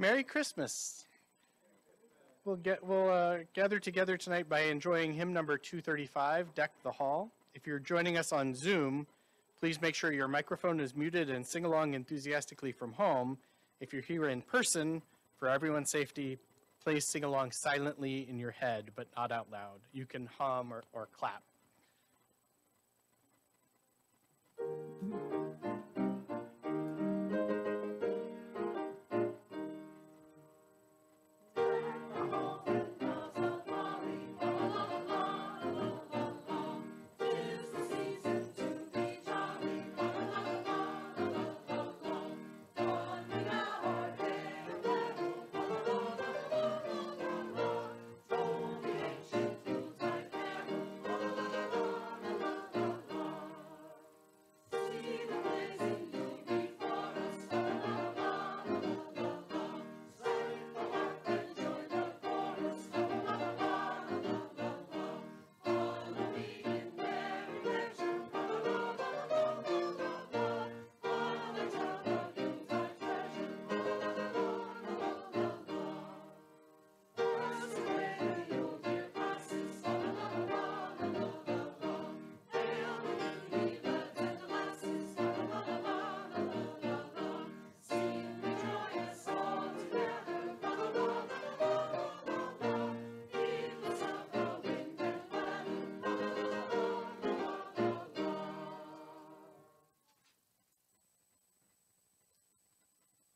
Merry Christmas. We'll gather together tonight by enjoying hymn number 235, Deck the Hall. If you're joining us on Zoom, please make sure your microphone is muted and sing along enthusiastically from home. If you're here in person, for everyone's safety, please sing along silently in your head, but not out loud. You can hum or clap.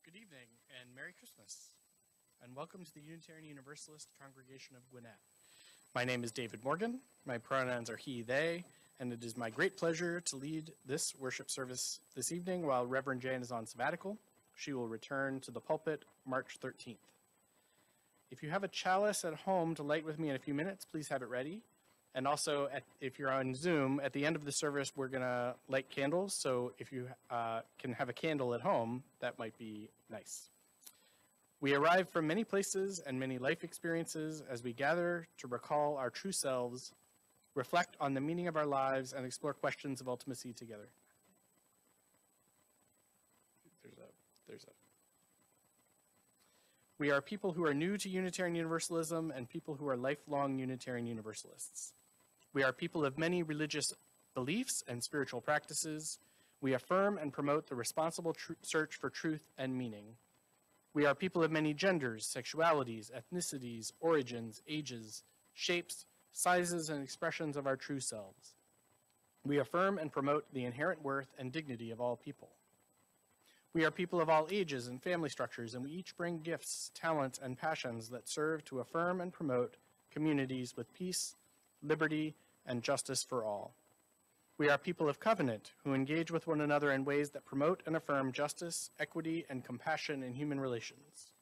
Good evening and Merry Christmas, and welcome to the Unitarian Universalist congregation of Gwinnett. My name is David Morgan, my pronouns are he, they, and it is my great pleasure to lead this worship service this evening while Reverend Jane is on sabbatical. She will return to the pulpit March 13th. If you have a chalice at home to light with me in a few minutes, please have it ready. And also, if you're on Zoom, at the end of the service, we're going to light candles. So if you can have a candle at home, that might be nice. We arrive from many places and many life experiences as we gather to recall our true selves, reflect on the meaning of our lives, and explore questions of ultimacy together. We are people who are new to Unitarian Universalism and people who are lifelong Unitarian Universalists. We are people of many religious beliefs and spiritual practices. We affirm and promote the responsible search for truth and meaning. We are people of many genders, sexualities, ethnicities, origins, ages, shapes, sizes, and expressions of our true selves. We affirm and promote the inherent worth and dignity of all people. We are people of all ages and family structures, and we each bring gifts, talents, and passions that serve to affirm and promote communities with peace, liberty, and justice for all. We are people of covenant who engage with one another in ways that promote and affirm justice, equity, and compassion in human relations.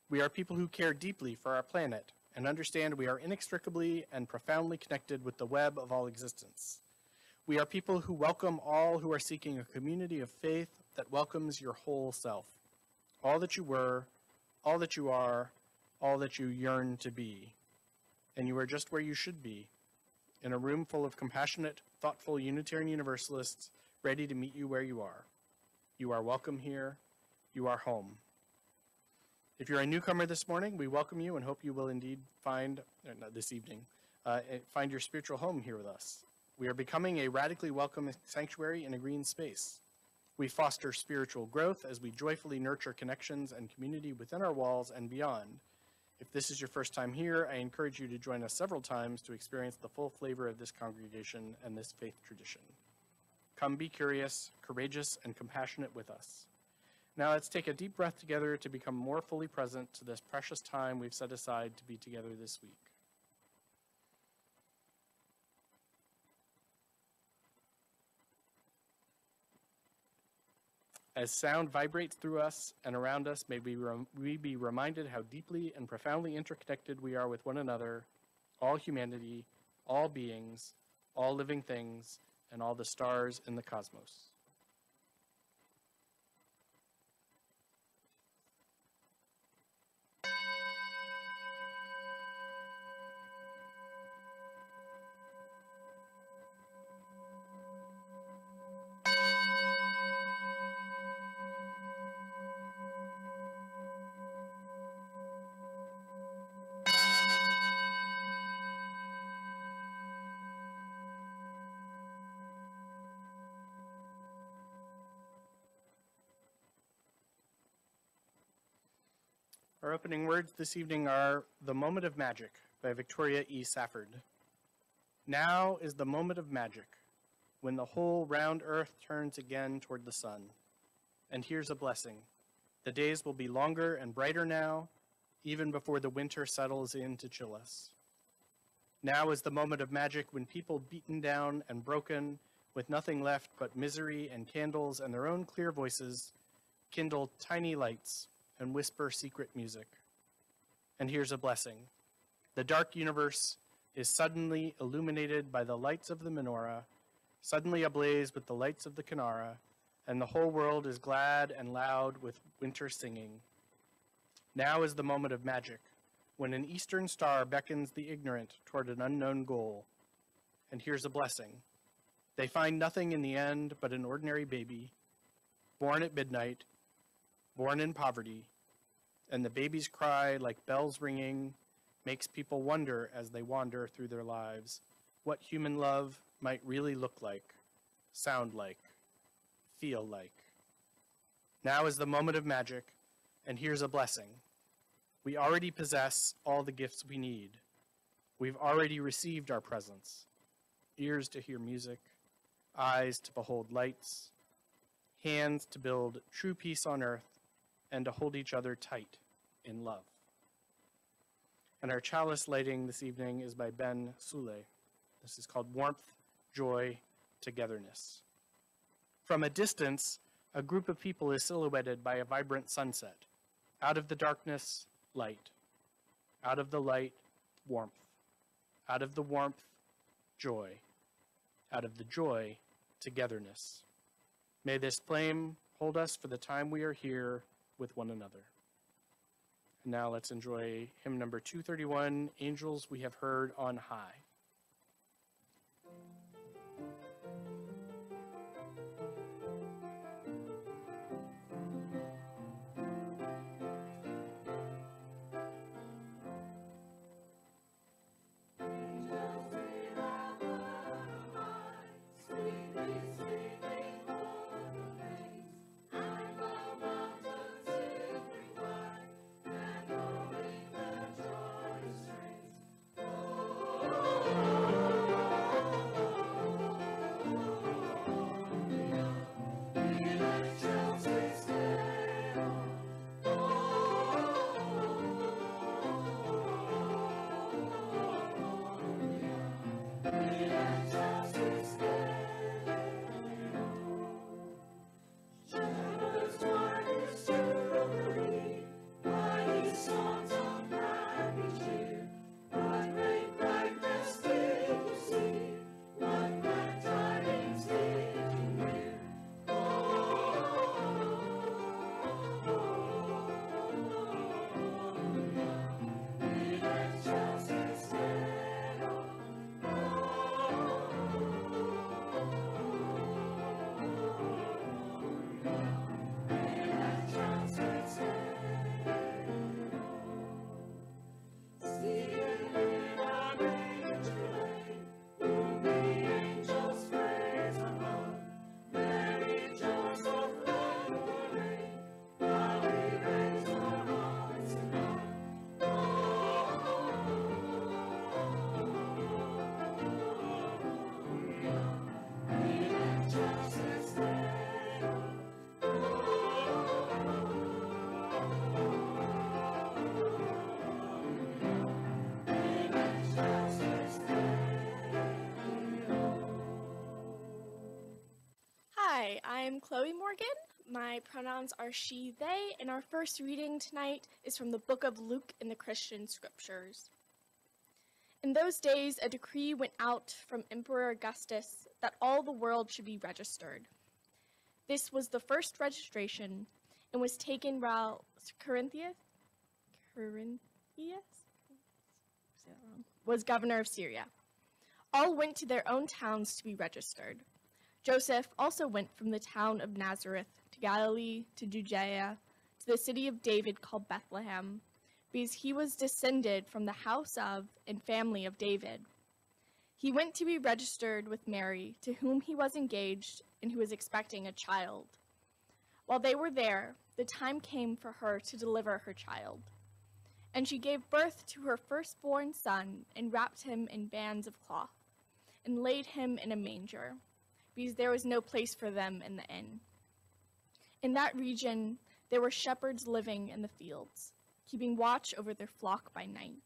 We are people who care deeply for our planet and understand we are inextricably and profoundly connected with the web of all existence. We are people who welcome all who are seeking a community of faith that welcomes your whole self, all that you were, all that you are, all that you yearn to be. And you are just where you should be, in a room full of compassionate, thoughtful Unitarian Universalists ready to meet you where you are. You are welcome here. You are home. If you're a newcomer this morning, we welcome you and hope you will indeed find your spiritual home here with us. We are becoming a radically welcome sanctuary in a green space. We foster spiritual growth as we joyfully nurture connections and community within our walls and beyond. If this is your first time here, I encourage you to join us several times to experience the full flavor of this congregation and this faith tradition. Come be curious, courageous, and compassionate with us. Now let's take a deep breath together to become more fully present to this precious time we've set aside to be together this week. As sound vibrates through us and around us, may we be reminded how deeply and profoundly interconnected we are with one another, all humanity, all beings, all living things, and all the stars in the cosmos. Our opening words this evening are The Moment of Magic by Victoria E. Safford. Now is the moment of magic, when the whole round earth turns again toward the sun. And here's a blessing. The days will be longer and brighter now, even before the winter settles in to chill us. Now is the moment of magic when people beaten down and broken, with nothing left but misery and candles and their own clear voices, kindle tiny lights and whisper secret music. And here's a blessing. The dark universe is suddenly illuminated by the lights of the menorah, suddenly ablaze with the lights of the Kinara, and the whole world is glad and loud with winter singing. Now is the moment of magic, when an eastern star beckons the ignorant toward an unknown goal. And here's a blessing. They find nothing in the end but an ordinary baby, born at midnight, born in poverty, and the baby's cry, like bells ringing, makes people wonder as they wander through their lives what human love might really look like, sound like, feel like. Now is the moment of magic, and here's a blessing. We already possess all the gifts we need. We've already received our presents. Ears to hear music, eyes to behold lights, hands to build true peace on earth, and to hold each other tight in love. And our chalice lighting this evening is by Ben Soule. This is called Warmth, Joy, Togetherness. From a distance, a group of people is silhouetted by a vibrant sunset. Out of the darkness, light. Out of the light, warmth. Out of the warmth, joy. Out of the joy, togetherness. May this flame hold us for the time we are here with one another. And now let's enjoy hymn number 231, Angels We Have Heard on High. Hi, I'm Chloe Morgan. My pronouns are she, they, and our first reading tonight is from the book of Luke in the Christian Scriptures. In those days, a decree went out from Emperor Augustus that all the world should be registered. This was the first registration and was taken while Quirinius was governor of Syria. All went to their own towns to be registered. Joseph also went from the town of Nazareth to Galilee, to Judea, to the city of David called Bethlehem, because he was descended from the house of and family of David. He went to be registered with Mary, to whom he was engaged and who was expecting a child. While they were there, the time came for her to deliver her child. And she gave birth to her firstborn son, and wrapped him in bands of cloth, and laid him in a manger, because there was no place for them in the inn. In that region there were shepherds living in the fields, keeping watch over their flock by night.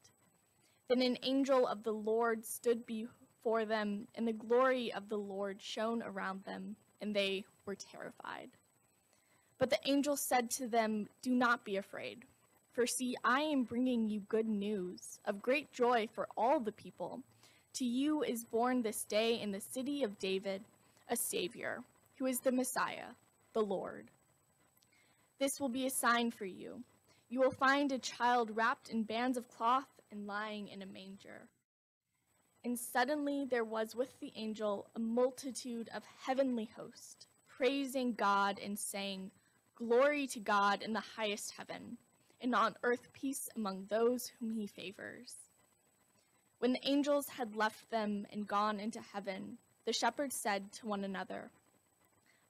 Then an angel of the Lord stood before them, and the glory of the Lord shone around them, and they were terrified. But the angel said to them, "Do not be afraid, for see, I am bringing you good news of great joy for all the people. To you is born this day in the city of David a Savior, who is the Messiah, the Lord. This will be a sign for you. You will find a child wrapped in bands of cloth and lying in a manger." And suddenly there was with the angel a multitude of heavenly hosts, praising God and saying, "Glory to God in the highest heaven, and on earth peace among those whom he favors." When the angels had left them and gone into heaven, the shepherds said to one another,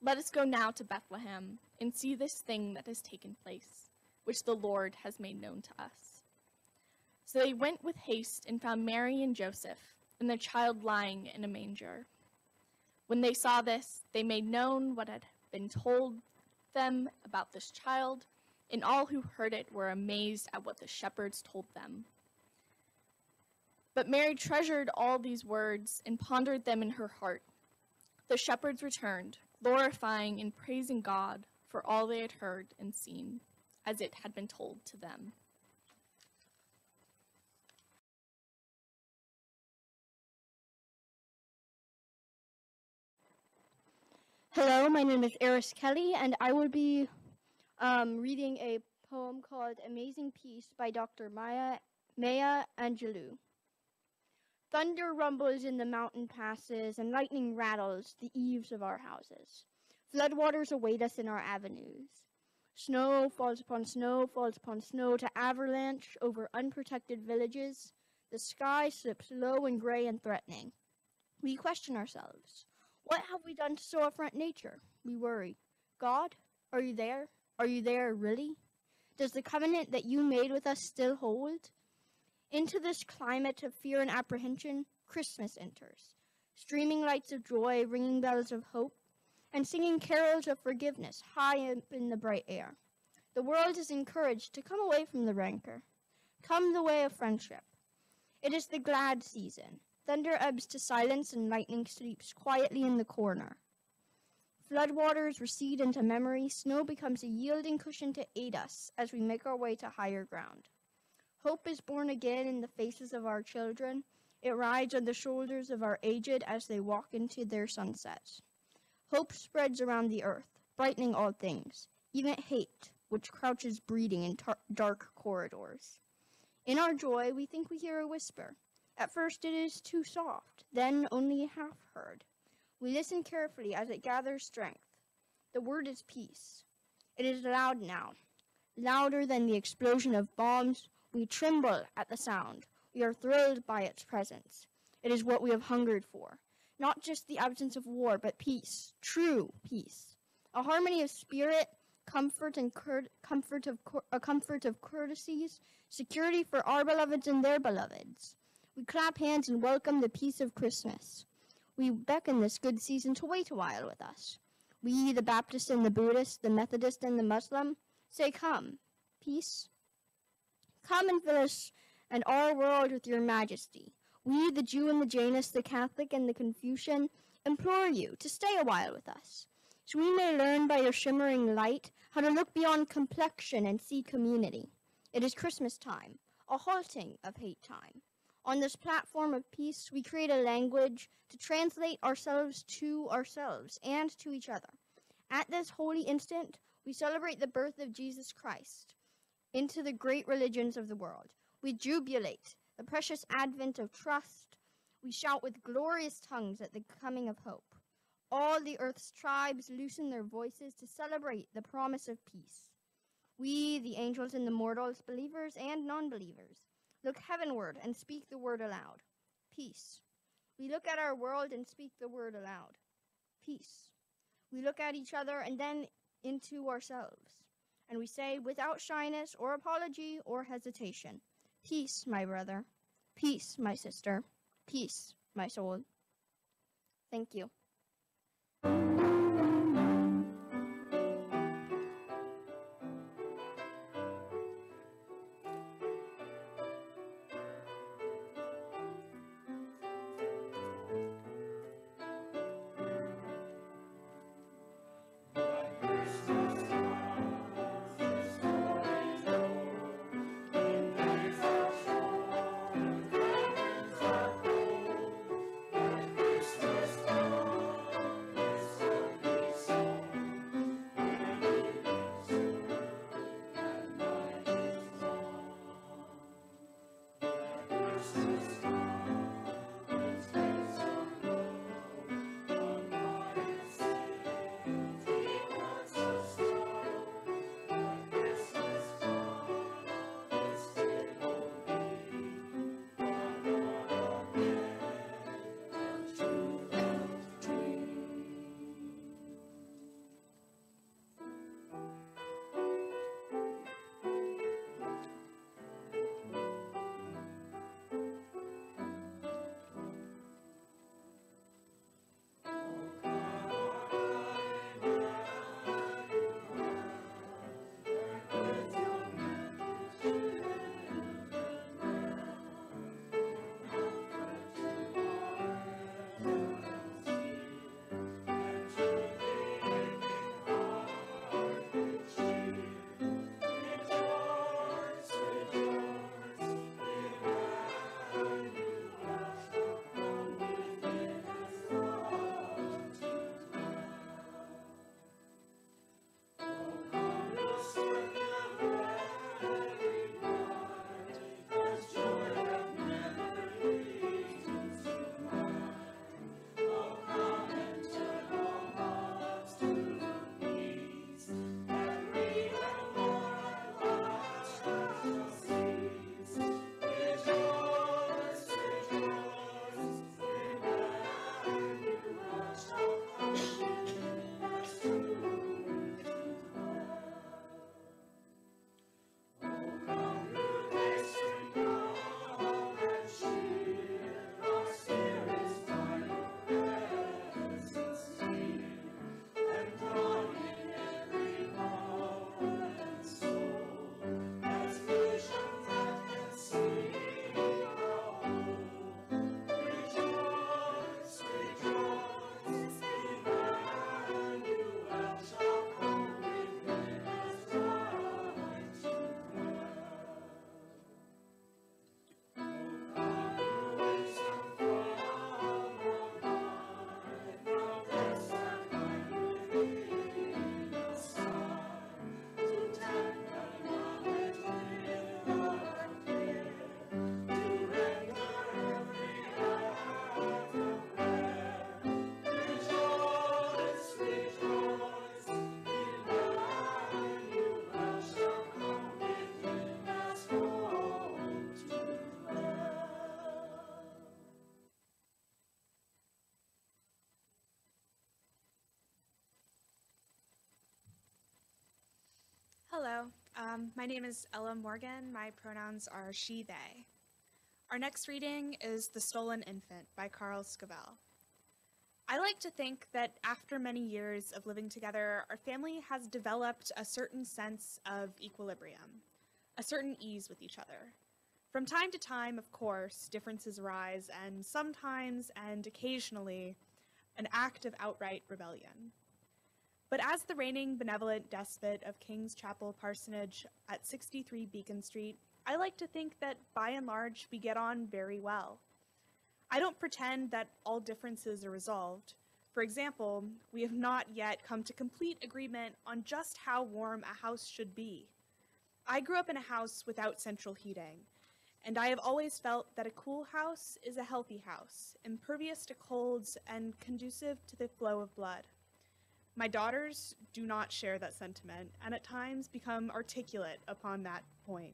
"Let us go now to Bethlehem and see this thing that has taken place, which the Lord has made known to us." So they went with haste and found Mary and Joseph, and the child lying in a manger. When they saw this, they made known what had been told them about this child, and all who heard it were amazed at what the shepherds told them. But Mary treasured all these words and pondered them in her heart. The shepherds returned, glorifying and praising God for all they had heard and seen, as it had been told to them. Hello, my name is Eris Kelly, and I will be reading a poem called Amazing Peace by Dr. Maya Angelou. Thunder rumbles in the mountain passes, and lightning rattles the eaves of our houses. Floodwaters await us in our avenues. Snow falls upon snow, falls upon snow to avalanche over unprotected villages. The sky slips low and gray and threatening. We question ourselves. What have we done to so affront nature? We worry. God, are you there? Are you there, really? Does the covenant that you made with us still hold? Into this climate of fear and apprehension, Christmas enters. Streaming lights of joy, ringing bells of hope, and singing carols of forgiveness high up in the bright air. The world is encouraged to come away from the rancor. Come the way of friendship. It is the glad season. Thunder ebbs to silence and lightning sleeps quietly in the corner. Floodwaters recede into memory. Snow becomes a yielding cushion to aid us as we make our way to higher ground. Hope is born again in the faces of our children. It rides on the shoulders of our aged as they walk into their sunsets. Hope spreads around the earth, brightening all things, even hate, which crouches breeding in dark corridors. In our joy, we think we hear a whisper. At first it is too soft, then only half heard. We listen carefully as it gathers strength. The word is peace. It is loud now, louder than the explosion of bombs. We tremble at the sound. We are thrilled by its presence. It is what we have hungered for. Not just the absence of war, but peace, true peace. A harmony of spirit, comfort of courtesies, security for our beloveds and their beloveds. We clap hands and welcome the peace of Christmas. We beckon this good season to wait a while with us. We, the Baptist and the Buddhist, the Methodist and the Muslim, say, "Come, peace. Come and fill us and our world with your majesty. We, the Jew and the Jainist, the Catholic and the Confucian, implore you to stay a while with us, so we may learn by your shimmering light how to look beyond complexion and see community. It is Christmas time, a halting of hate time. On this platform of peace, we create a language to translate ourselves to ourselves and to each other. At this holy instant, we celebrate the birth of Jesus Christ into the great religions of the world. We jubilate the precious advent of trust. We shout with glorious tongues at the coming of hope. All the earth's tribes loosen their voices to celebrate the promise of peace. We, the angels and the mortals, believers and non-believers, look heavenward and speak the word aloud. Peace. We look at our world and speak the word aloud. Peace. We look at each other and then into ourselves. And we say, without shyness or apology or hesitation, Peace, my brother. Peace, my sister. Peace, my soul. Thank you. Hello, my name is Ella Morgan. My pronouns are she, they. Our next reading is The Stolen Infant by Scavell. I like to think that after many years of living together, our family has developed a certain sense of equilibrium, a certain ease with each other. From time to time, of course, differences arise, and sometimes and occasionally, an act of outright rebellion. But as the reigning benevolent despot of King's Chapel Parsonage at 63 Beacon Street, I like to think that by and large we get on very well. I don't pretend that all differences are resolved. For example, we have not yet come to complete agreement on just how warm a house should be. I grew up in a house without central heating, and I have always felt that a cool house is a healthy house, impervious to colds and conducive to the flow of blood. My daughters do not share that sentiment, and at times become articulate upon that point.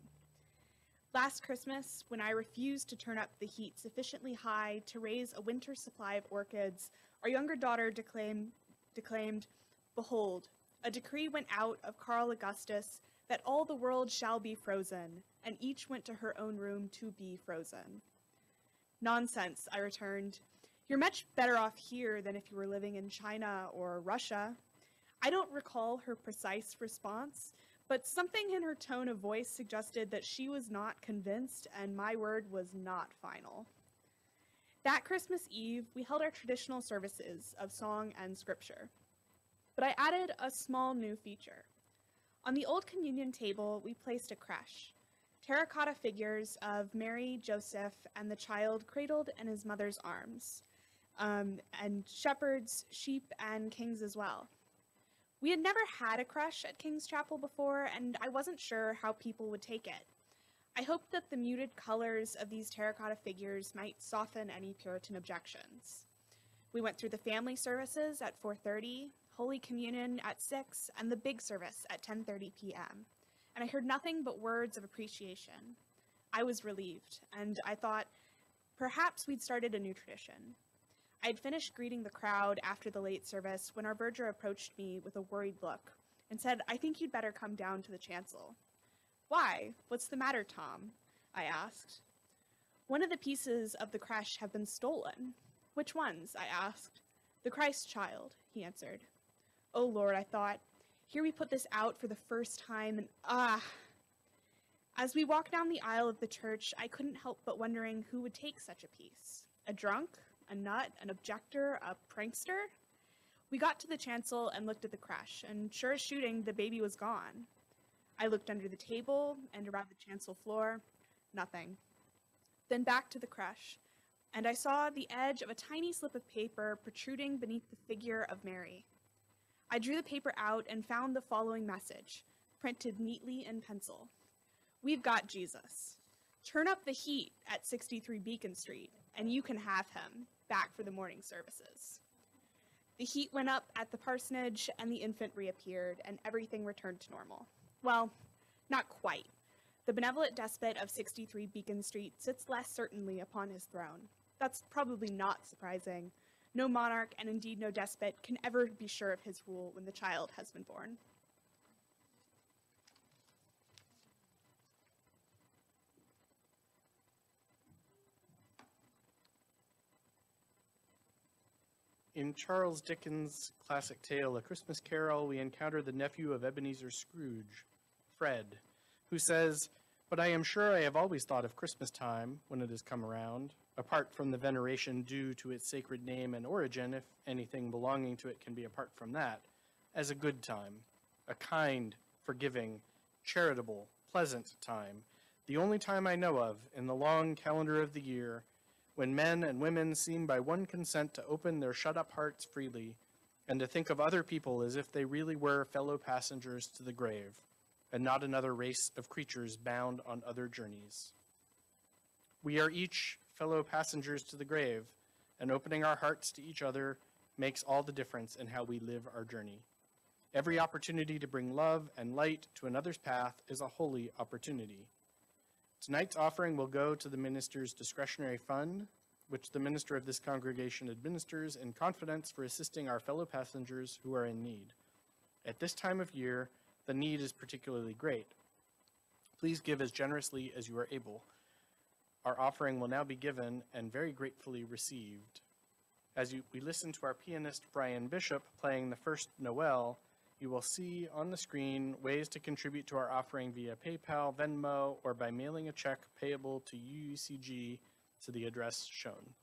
Last Christmas, when I refused to turn up the heat sufficiently high to raise a winter supply of orchids, our younger daughter declaimed, "Behold, a decree went out of Karl Augustus that all the world shall be frozen, and each went to her own room to be frozen. Nonsense, I returned. You're much better off here than if you were living in China or Russia. I don't recall her precise response, but something in her tone of voice suggested that she was not convinced and my word was not final. That Christmas Eve, we held our traditional services of song and scripture. But I added a small new feature. On the Old Communion table, we placed a creche, terracotta figures of Mary, Joseph, and the child cradled in his mother's arms, and shepherds, sheep, and kings as well. We had never had a creche at King's Chapel before, and I wasn't sure how people would take it. I hoped that the muted colors of these terracotta figures might soften any Puritan objections. We went through the family services at 4:30, Holy Communion at 6, and the big service at 10:30 p.m., and I heard nothing but words of appreciation. I was relieved, and I thought, perhaps we'd started a new tradition. I had finished greeting the crowd after the late service when our verger approached me with a worried look and said, "I think you'd better come down to the chancel." "Why? What's the matter, Tom?" I asked. "One of the pieces of the creche have been stolen." "Which ones?" I asked. "The Christ child," he answered. Oh Lord, I thought, here we put this out for the first time, and As we walked down the aisle of the church, I couldn't help but wondering who would take such a piece. A drunk? A nut? An objector? A prankster? We got to the chancel and looked at the creche, and sure as shooting, the baby was gone. I looked under the table and around the chancel floor. Nothing. Then back to the creche, and I saw the edge of a tiny slip of paper protruding beneath the figure of Mary. I drew the paper out and found the following message, printed neatly in pencil. "We've got Jesus. Turn up the heat at 63 Beacon Street, and you can have him back for the morning services." The heat went up at the parsonage, and the infant reappeared, and everything returned to normal. Well, not quite. The benevolent despot of 63 Beacon Street sits less certainly upon his throne. That's probably not surprising. No monarch, and indeed no despot, can ever be sure of his rule when the child has been born. In Charles Dickens' classic tale, A Christmas Carol, we encounter the nephew of Ebenezer Scrooge, Fred, who says, "But I am sure I have always thought of Christmas time, when it has come around, apart from the veneration due to its sacred name and origin, if anything belonging to it can be apart from that, as a good time, a kind, forgiving, charitable, pleasant time, the only time I know of in the long calendar of the year, when men and women seem by one consent to open their shut-up hearts freely, and to think of other people as if they really were fellow passengers to the grave, and not another race of creatures bound on other journeys. We are each fellow passengers to the grave, and opening our hearts to each other makes all the difference in how we live our journey. Every opportunity to bring love and light to another's path is a holy opportunity. Tonight's offering will go to the minister's discretionary fund, which the minister of this congregation administers in confidence for assisting our fellow passengers who are in need. At this time of year, the need is particularly great. Please give as generously as you are able. Our offering will now be given and very gratefully received. As we listen to our pianist Brian Bishop playing the first Noel, you will see on the screen ways to contribute to our offering via PayPal, Venmo, or by mailing a check payable to UUCG to the address shown.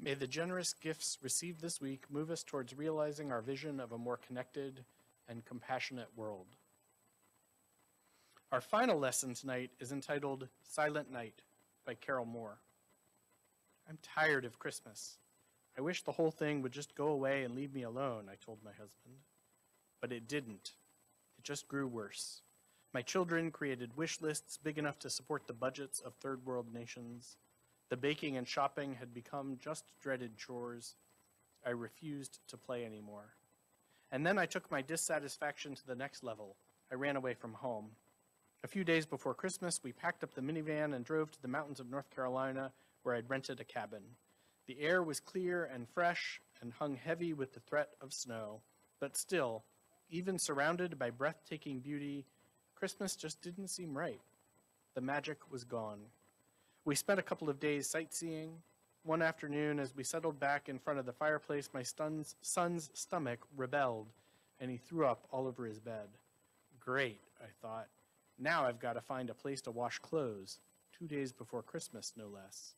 May the generous gifts received this week move us towards realizing our vision of a more connected and compassionate world. Our final lesson tonight is entitled Silent Night by Carol Moore. I'm tired of Christmas. I wish the whole thing would just go away and leave me alone, I told my husband. But it didn't. It just grew worse. My children created wish lists big enough to support the budgets of third world nations. The baking and shopping had become just dreaded chores. I refused to play anymore. And then I took my dissatisfaction to the next level. I ran away from home. A few days before Christmas, we packed up the minivan and drove to the mountains of North Carolina, where I'd rented a cabin. The air was clear and fresh and hung heavy with the threat of snow. But still, even surrounded by breathtaking beauty, Christmas just didn't seem right. The magic was gone. We spent a couple of days sightseeing. One afternoon, as we settled back in front of the fireplace, my son's stomach rebelled, and he threw up all over his bed. Great, I thought. Now I've got to find a place to wash clothes, 2 days before Christmas, no less.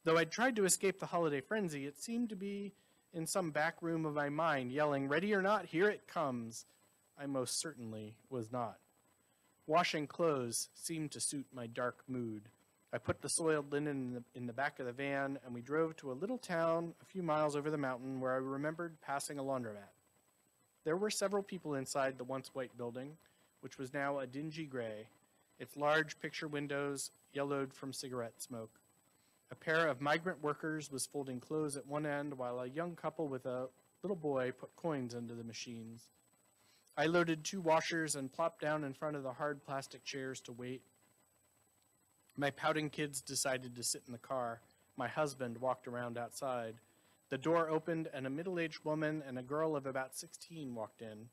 Though I'd tried to escape the holiday frenzy, it seemed to be in some back room of my mind, yelling, "Ready or not, here it comes." I most certainly was not. Washing clothes seemed to suit my dark mood. I put the soiled linen in the back of the van, and we drove to a little town a few miles over the mountain where I remembered passing a laundromat. There were several people inside the once white building, which was now a dingy gray, its large picture windows yellowed from cigarette smoke. A pair of migrant workers was folding clothes at one end, while a young couple with a little boy put coins into the machines. I loaded 2 washers and plopped down in front of the hard plastic chairs to wait. My pouting kids decided to sit in the car. My husband walked around outside. The door opened, and a middle-aged woman and a girl of about 16 walked in.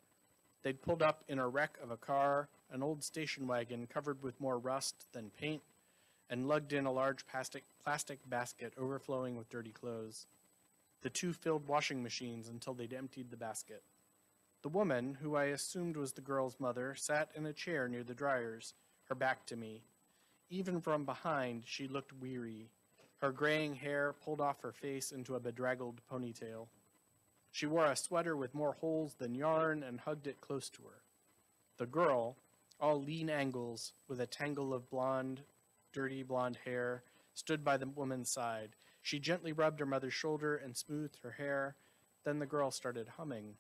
They'd pulled up in a wreck of a car, an old station wagon covered with more rust than paint, and lugged in a large plastic basket overflowing with dirty clothes. The 2 filled washing machines until they'd emptied the basket. The woman, who I assumed was the girl's mother, sat in a chair near the dryers, her back to me. Even from behind, she looked weary, her graying hair pulled off her face into a bedraggled ponytail. She wore a sweater with more holes than yarn and hugged it close to her. The girl, all lean angles with a tangle of dirty blonde hair, stood by the woman's side. She gently rubbed her mother's shoulder and smoothed her hair. Then the girl started humming,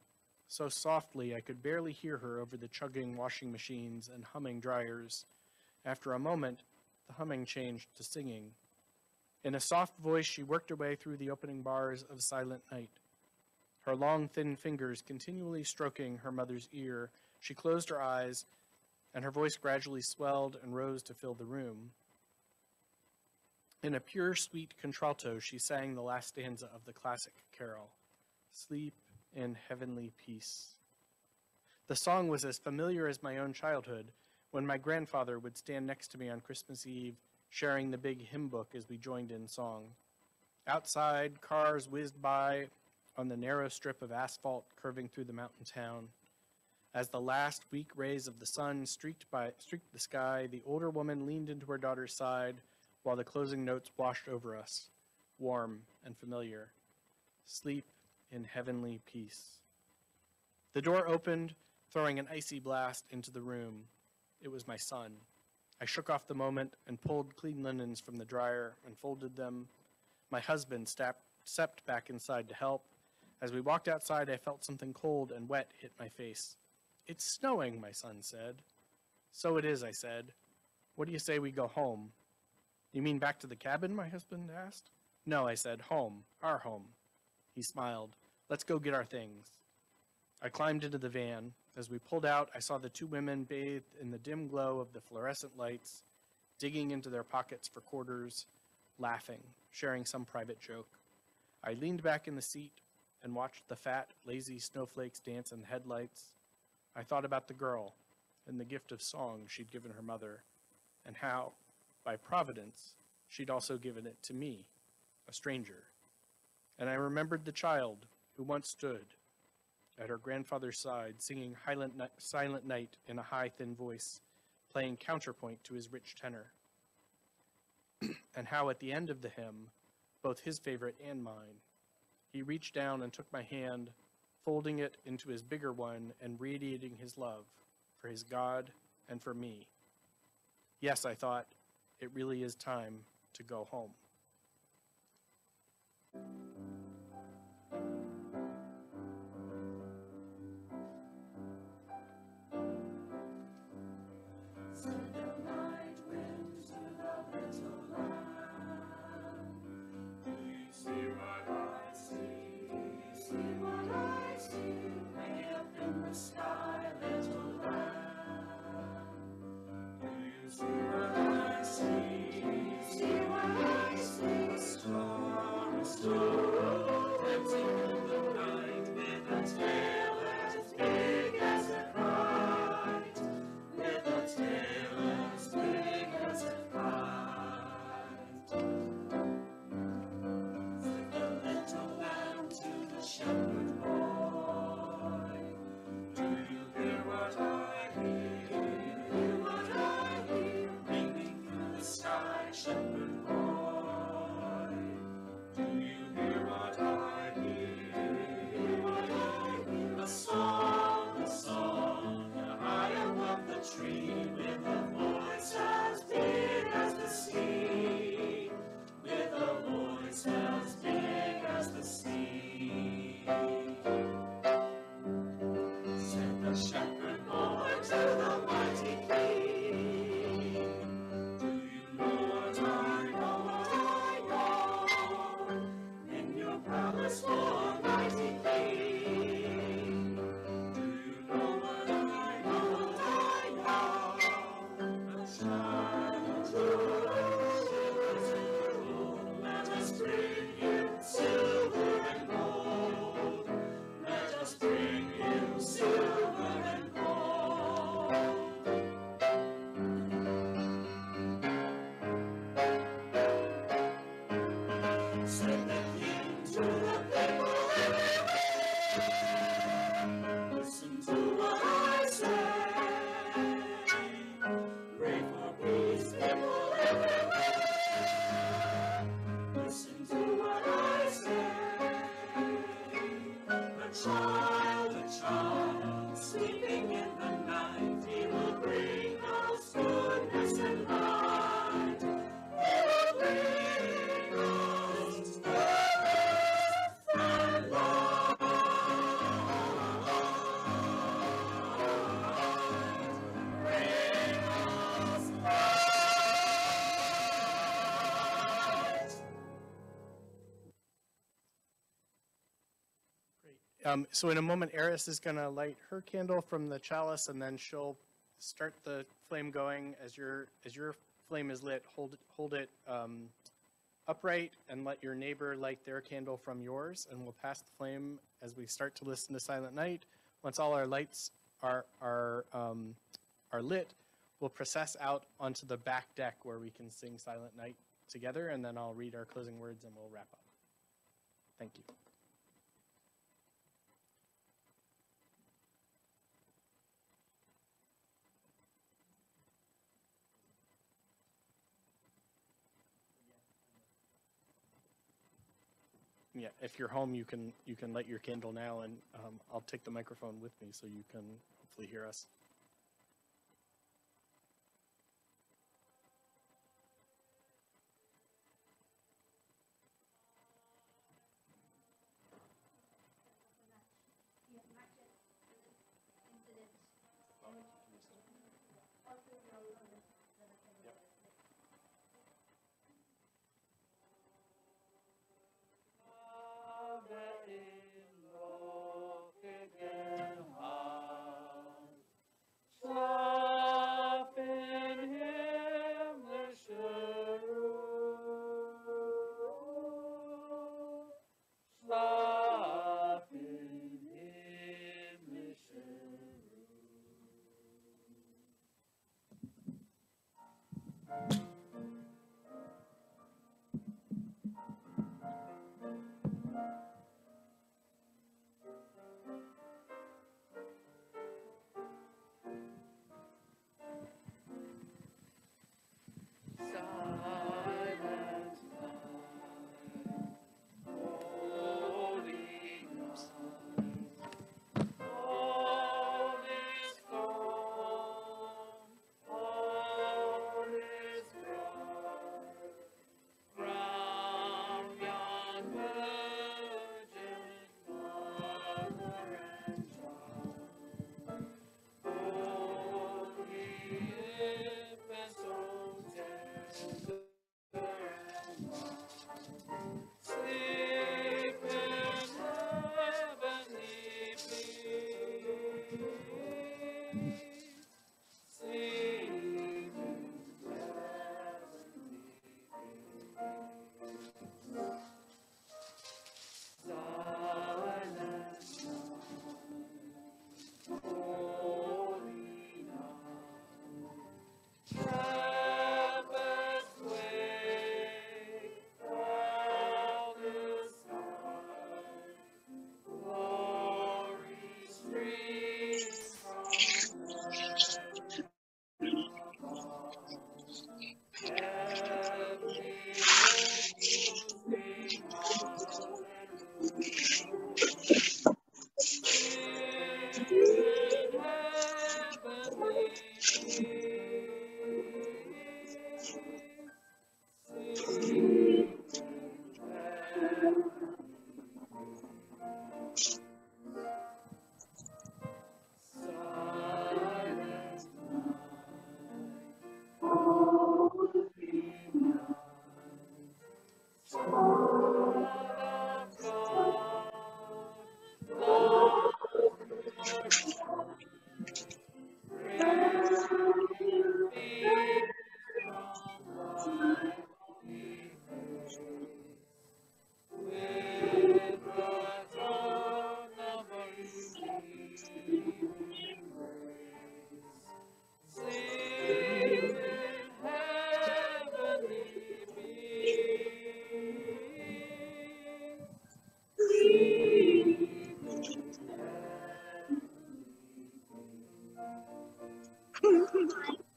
so softly I could barely hear her over the chugging washing machines and humming dryers. After a moment, the humming changed to singing. In a soft voice, she worked her way through the opening bars of Silent Night. Her long, thin fingers continually stroking her mother's ear, she closed her eyes, and her voice gradually swelled and rose to fill the room. In a pure, sweet contralto, she sang the last stanza of the classic carol, "Sleep in heavenly peace." The song was as familiar as my own childhood, when my grandfather would stand next to me on Christmas Eve, sharing the big hymn book as we joined in song. Outside, cars whizzed by on the narrow strip of asphalt curving through the mountain town. As the last weak rays of the sun streaked the sky, the older woman leaned into her daughter's side while the closing notes washed over us, warm and familiar. Sleep in heavenly peace. The door opened, throwing an icy blast into the room. It was my son. I shook off the moment and pulled clean linens from the dryer and folded them. My husband stepped back inside to help. As we walked outside, I felt something cold and wet hit my face. "It's snowing," my son said. "So it is," I said. "What do you say we go home?" "You mean back to the cabin?" my husband asked. "No," I said, "home, our home." He smiled. "Let's go get our things." I climbed into the van. As we pulled out, I saw the 2 women bathed in the dim glow of the fluorescent lights, digging into their pockets for quarters, laughing, sharing some private joke. I leaned back in the seat and watched the fat, lazy snowflakes dance in the headlights. I thought about the girl and the gift of song she'd given her mother, and how, by providence, she'd also given it to me, a stranger. And I remembered the child who once stood at her grandfather's side, singing Silent Night in a high, thin voice, playing counterpoint to his rich tenor. And how at the end of the hymn, both his favorite and mine. He reached down and took my hand, folding it into his bigger one and radiating his love for his God and for me. Yes, I thought, it really is time to go home. Send the night wind to the little lamb. Do you see what I see? Do you see what I see? Way up in the sky, little lamb. Do you see what I see? Do you see what I see? A star, dancing in the night with a tail as big as a kite. With a tail as big as a kite. Said the little lamb to the shepherd boy, do you hear what I hear? Hear what I hear? Ringing through the sky, shepherd boy. Do you hear what I hear? Hear what I hear? A song, high above the tree, with a voice as big as the sea, with a voice as big as the sea. Said the shepherd boy to the mighty king, do you know what I know, what I know? In your palace, Lord, mighty king, do you know what I know, what I know? A child shivers in the cold. Let us bring him silver and gold. Let us bring him silver and gold. Said the king to the people everywhere, listen to what I say. Pray for peace, people everywhere. Listen to what I say. A child, sleeping in the night, he will bring us goodness and light. He will bring us goodness and light. Bring us light. Great. So in a moment, Eris is going to light her candle from the chalice, and then she'll start the flame going. As your flame is lit, hold it upright, and let your neighbor light their candle from yours, and we'll pass the flame as we start to listen to Silent Night. Once all our lights are lit, we'll process out onto the back deck where we can sing Silent Night together, and then I'll read our closing words and we'll wrap up. Thank you. Yeah, if you're home, you can light your candle now, and I'll take the microphone with me so you can hopefully hear us.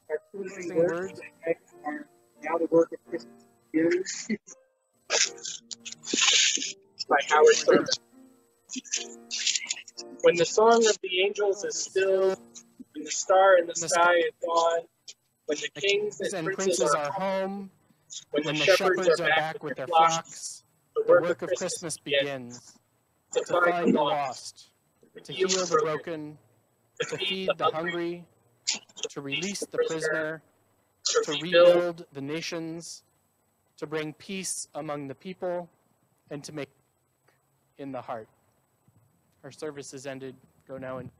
Our closing Closing words words. today are Now the Work of Christmas Begins by Howard Thurman. When the song of the angels is stilled, when the star in the sky is gone, when the kings And and princes princes are home, when when the the shepherds shepherds are are back with their flocks, the the work of Christmas begins. to To find the lost, to heal the broken, to feed the hungry, to release the prisoner, to rebuild the nations, to bring peace among the people, and to make in the heart. Our service is ended. Go now and